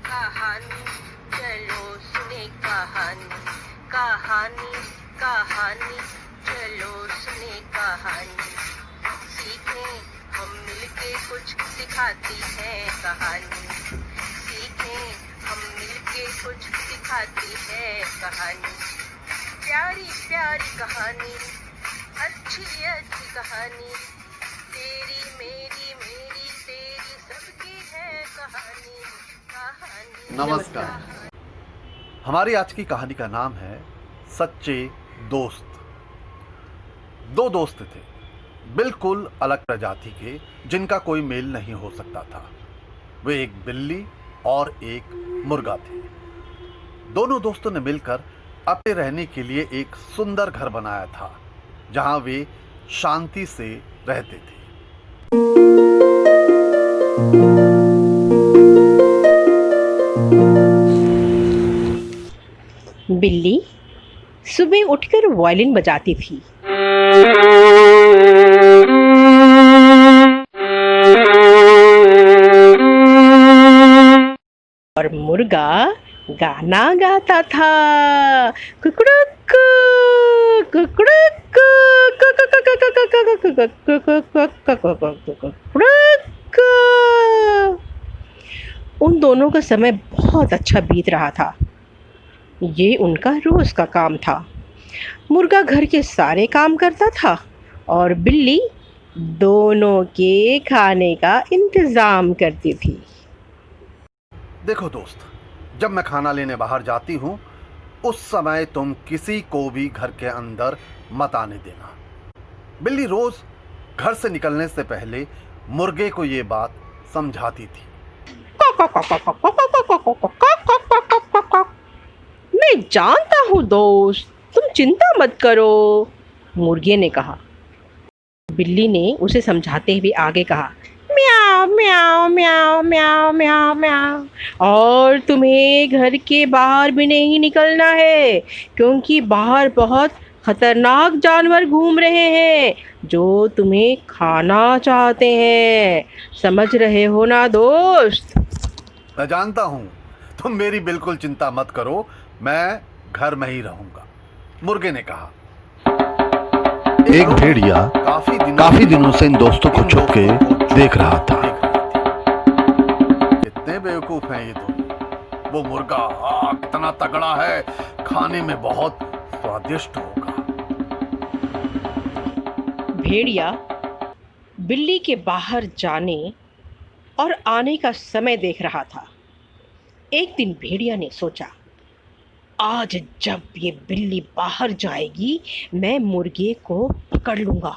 कहानी, चलो सुने कहानी, कहानी कहानी, चलो सुने कहानी। सीखें हम मिलके कुछ सिखाती है कहानी, सीखें हम मिलके कुछ सिखाती है कहानी। प्यारी प्यारी कहानी, अच्छी अच्छी कहानी, तेरी मेरी मेरी तेरी सबकी है कहानी, कहानी। नमस्कार। हमारी आज की कहानी का नाम है सच्चे दोस्त। दो दोस्त थे, बिल्कुल अलग प्रजाति के, जिनका कोई मेल नहीं हो सकता था। वे एक बिल्ली और एक मुर्गा थे। दोनों दोस्तों ने मिलकर अपने रहने के लिए एक सुंदर घर बनाया था, जहां वे शांति से रहते थे। बिल्ली सुबह उठकर वायलिन बजाती थी। और मुर्गा गाना गाता था। कुकड़ुक कुकड़ुक कुकड़ुक। उन दोनों का समय बहुत अच्छा बीत रहा था। ये उनका रोज का काम था। मुर्गा घर के सारे काम करता था और बिल्ली दोनों के खाने का इंतजाम करती थी। देखो दोस्त, जब मैं खाना लेने बाहर जाती हूँ, उस समय तुम किसी को भी घर के अंदर मत आने देना। बिल्ली रोज घर से निकलने से पहले मुर्गे को ये बात समझाती थी। मैं जानता हूँ दोस्त, तुम चिंता मत करो, मुर्गे ने कहा। बिल्ली ने उसे समझाते हुए आगे कहा, म्याऊ म्याऊ म्याऊ म्याऊ म्याऊ म्याऊ, और तुम्हें घर के बाहर भी नहीं निकलना है, क्योंकि बाहर बहुत खतरनाक जानवर घूम रहे हैं जो तुम्हें खाना चाहते हैं। समझ रहे हो ना दोस्त? मैं जानता हूँ, तुम मेरी बिल्कुल चिंता मत करो, मैं घर में ही रहूंगा, मुर्गे ने कहा। एक भेड़िया काफी दिनों से इन दोस्तों को छुप के देख रहा था। कितने बेवकूफ हैं ये दोनों। वो मुर्गा कितना तगड़ा है, खाने में बहुत स्वादिष्ट होगा। भेड़िया बिल्ली के बाहर जाने और आने का समय देख रहा था। एक दिन भेड़िया ने सोचा, आज जब ये बिल्ली बाहर जाएगी, मैं मुर्गे को पकड़ लूंगा।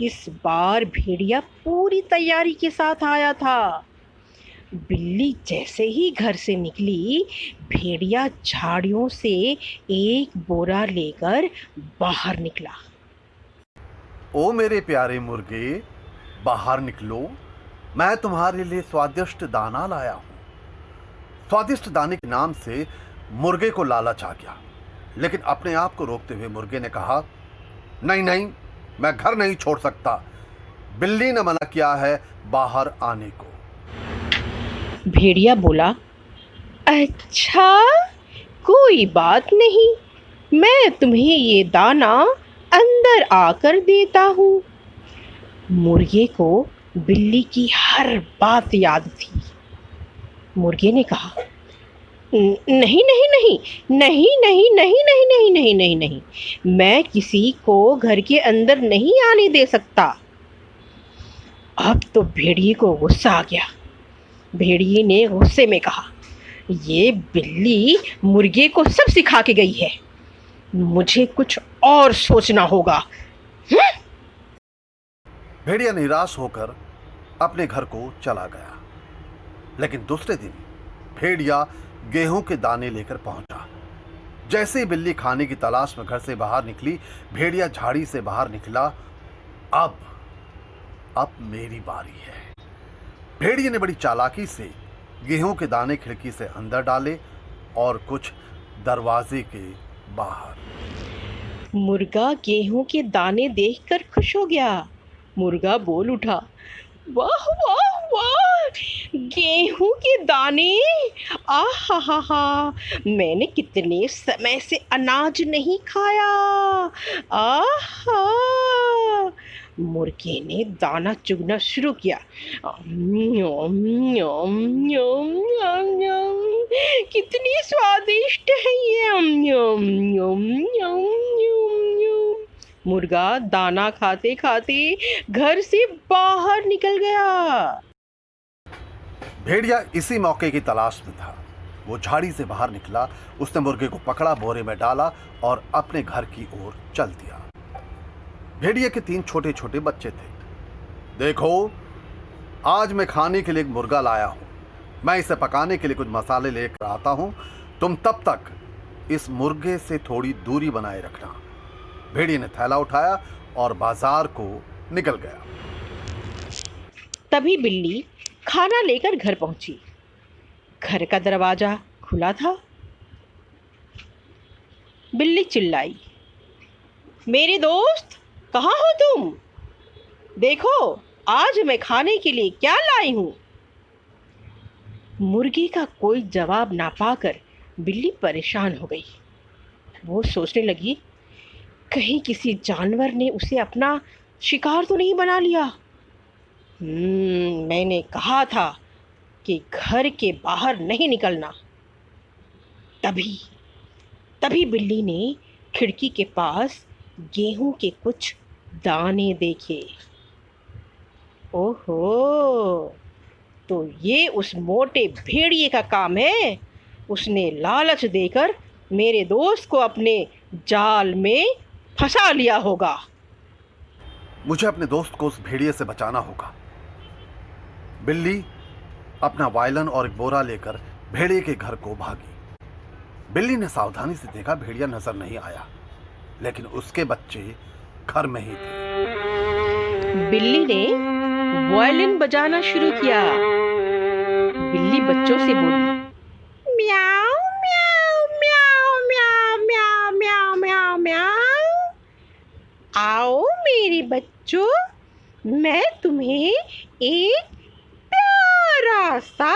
इस बार भेड़िया पूरी तैयारी के साथ आया था। बिल्ली जैसे ही घर से निकली, भेड़िया झाड़ियों से एक बोरा लेकर बाहर निकला। ओ मेरे प्यारे मुर्गे, बाहर निकलो, मैं तुम्हारे लिए स्वादिष्ट दाना लाया हूं। स्वादिष्ट दाने के नाम से मुर्गे को लालच आ गया, लेकिन अपने आप को रोकते हुए मुर्गे ने कहा, नहीं नहीं, मैं घर नहीं छोड़ सकता। बिल्ली ने मना किया है बाहर आने को। भेड़िया बोला, अच्छा कोई बात नहीं, मैं तुम्हें ये दाना अंदर आकर देता हूँ। मुर्गे को बिल्ली की हर बात याद थी। मुर्गे ने कहा, नहीं नहीं नहीं नहीं नहीं नहीं नहीं नहीं नहीं नहीं नहीं, मैं किसी को घर के अंदर नहीं आने दे सकता। अब तो भेड़िए को गुस्सा आ गया। भेड़िए ने गुस्से में कहा, ये बिल्ली मुर्गे को सब सिखा के गई है, मुझे कुछ और सोचना होगा। भेड़िया निराश होकर अपने घर को चला गया। लेकिन दूसरे दिन भेड़िया गेहूं के दाने लेकर पहुंचा। जैसे ही बिल्ली खाने की तलाश में घर से बाहर निकली, भेड़िया झाड़ी से बाहर निकला। अब मेरी बारी है। भेड़िए ने बड़ी चालाकी से गेहूं के दाने खिड़की से अंदर डाले और कुछ दरवाजे के बाहर। मुर्गा गेहूं के दाने देखकर खुश हो गया। मुर्गा बोल उठा, वाह वाह वाह, गेहूं के दाने आहा हा हा, मैंने कितने समय से अनाज नहीं खाया। आहा, मुर्गे ने दाना चुगना शुरू किया। न्योम, न्योम, न्योम, न्योम, न्योम। कितनी स्वादिष्ट है ये। न्योम, न्योम, न्योम, न्योम, न्योम। मुर्गा दाना खाते खाते घर से बाहर निकल गया। भेड़िया इसी मौके की तलाश में था। वो झाड़ी से बाहर निकला, उसने मुर्गे को पकड़ा, बोरे में डाला और अपने घर की ओर चल दिया। भेड़िए के 3 छोटे छोटे बच्चे थे। देखो, आज मैं खाने के लिए एक मुर्गा लाया हूं। मैं इसे पकाने के लिए कुछ मसाले लेकर आता हूं। तुम तब तक इस मुर्गे से थोड़ी दूरी बनाए रखना। भेड़िए ने थैला उठाया और बाजार को निकल गया। तभी बिल्ली खाना लेकर घर पहुंची। घर का दरवाजा खुला था। बिल्ली चिल्लाई, मेरे दोस्त, कहाँ हो तुम? देखो, आज मैं खाने के लिए क्या लाई हूं। मुर्गे का कोई जवाब ना पाकर बिल्ली परेशान हो गई। वो सोचने लगी, कहीं किसी जानवर ने उसे अपना शिकार तो नहीं बना लिया। मैंने कहा था कि घर के बाहर नहीं निकलना। तभी बिल्ली ने खिड़की के पास गेहूं के कुछ दाने देखे। ओहो, तो ये उस मोटे भेड़िए का काम है। उसने लालच देकर मेरे दोस्त को अपने जाल में फंसा लिया होगा। मुझे अपने दोस्त को उस भेड़िए से बचाना होगा। बिल्ली अपना वायलन और एक बोरा लेकर भेड़िए के घर को भागी। बिल्ली ने सावधानी से देखा, भेड़िया नजर नहीं आया, लेकिन उसके बच्चे घर में ही थे। बिल्ली ने वायलिन बजाना शुरू किया। बिल्ली बच्चों से बोली, म्याऊ म्याऊ म्याऊ म्याऊ म्याऊ म्याऊ म्याऊ म्याऊ। आओ मेरे बच्चों, मैं तुम्हें एक प्यारा सा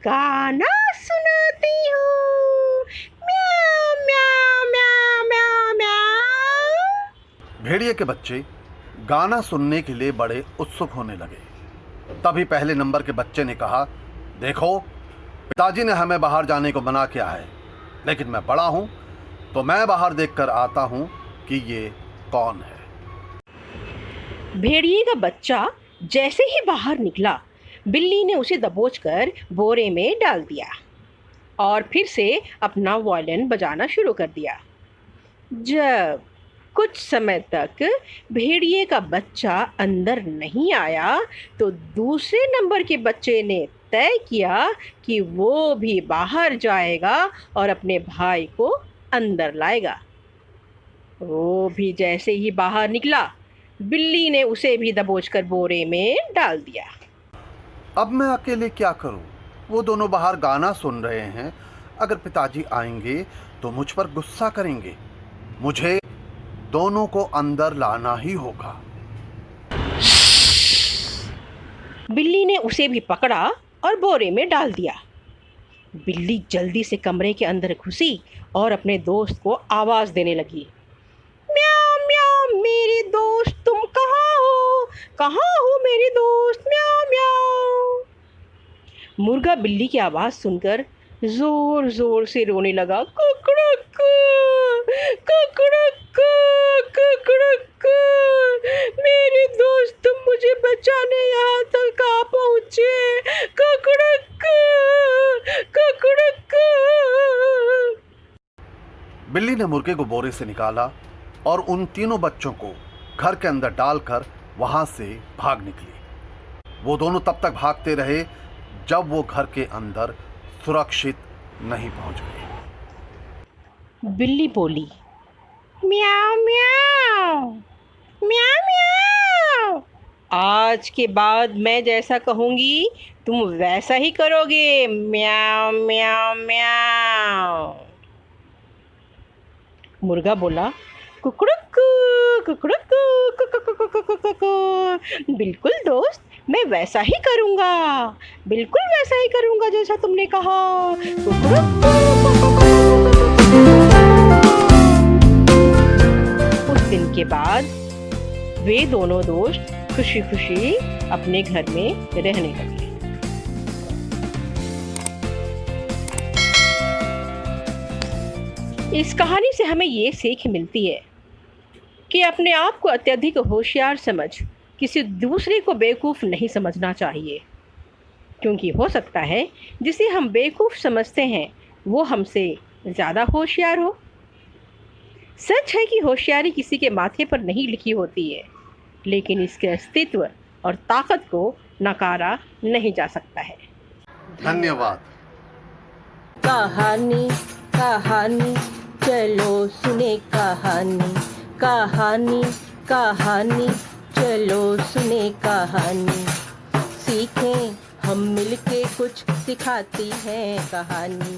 गाना सुनाती हूँ। म्याऊ म्याऊ म्याऊ म्याऊ म्याऊ। भेड़िए के बच्चे गाना सुनने के लिए बड़े उत्सुक होने लगे। तभी पहले नंबर के बच्चे ने कहा, देखो, पिताजी ने हमें बाहर जाने को मना किया है, लेकिन मैं बड़ा हूं तो मैं बाहर देखकर आता हूं कि ये कौन है। भेड़िए का बच्चा जैसे ही बाहर निकला, बिल्ली ने उसे दबोचकर बोरे में डाल दिया और फिर से अपना वायलिन बजाना शुरू कर दिया। जब कुछ समय तक भेड़िए का बच्चा अंदर नहीं आया, तो दूसरे नंबर के बच्चे ने तय किया कि वो भी बाहर जाएगा और अपने भाई को अंदर लाएगा। वो भी जैसे ही बाहर निकला, बिल्ली ने उसे भी दबोचकर बोरे में डाल दिया। अब मैं अकेले क्या करूं? वो दोनों बाहर गाना सुन रहे हैं। अगर पिताजी आएंगे तो मुझ पर गुस्सा करेंगे। मुझे दोनों को अंदर लाना ही होगा। बिल्ली ने उसे भी पकड़ा और बोरे में डाल दिया। बिल्ली जल्दी से कमरे के अंदर घुसी और अपने दोस्त को आवाज देने लगी, म्याऊ म्याऊ मेरे दोस्त, तुम कहाँ हो? कहाँ हो मेरे दोस्त? म्याऊ म्याऊ। मुर्गा बिल्ली की आवाज सुनकर जोर जोर से रोने लगा। कुकड़ुक कुकड़ुक कुकड़ुक, मेरे दोस्त, तुम मुझे बचाने यहाँ तक आ पहुँचे। कुकड़ुक कुकड़ुक। बिल्ली ने मुर्गे को बोरे से निकाला और उन तीनों बच्चों को घर के अंदर डालकर वहां से भाग निकली। वो दोनों तब तक भागते रहे जब वो घर के अंदर सुरक्षित नहीं पहुंच गए। बिल्ली बोली, म्याऊ म्याऊ म्याऊ म्याऊ। आज के बाद मैं जैसा कहूँगी तुम वैसा ही करोगे। म्याऊ म्याऊ म्याऊ। मुर्गा बोला, कुकड़ुक कुकड़ुक कुकड़ुक। बिल्कुल दोस्त, मैं वैसा ही करूँगा, बिल्कुल वैसा ही करूँगा जैसा तुमने कहा। उस दिन के बाद वे दोनों दोस्त खुशी खुशी अपने घर में रहने लगे। इस कहानी से हमें ये सीख मिलती है कि अपने आप को अत्यधिक होशियार समझ किसी दूसरे को बेवकूफ़ नहीं समझना चाहिए, क्योंकि हो सकता है जिसे हम बेवकूफ़ समझते हैं वो हमसे ज़्यादा होशियार हो। सच है कि होशियारी किसी के माथे पर नहीं लिखी होती है, लेकिन इसके अस्तित्व और ताकत को नकारा नहीं जा सकता है। धन्यवाद। कहानी कहानी चलो सुने कहानी, कहानी कहानी चलो सुने कहानी। सीखें हम मिलके कुछ सिखाती है कहानी,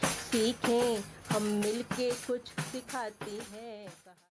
सीखें हम मिलके कुछ सिखाती है कहानी।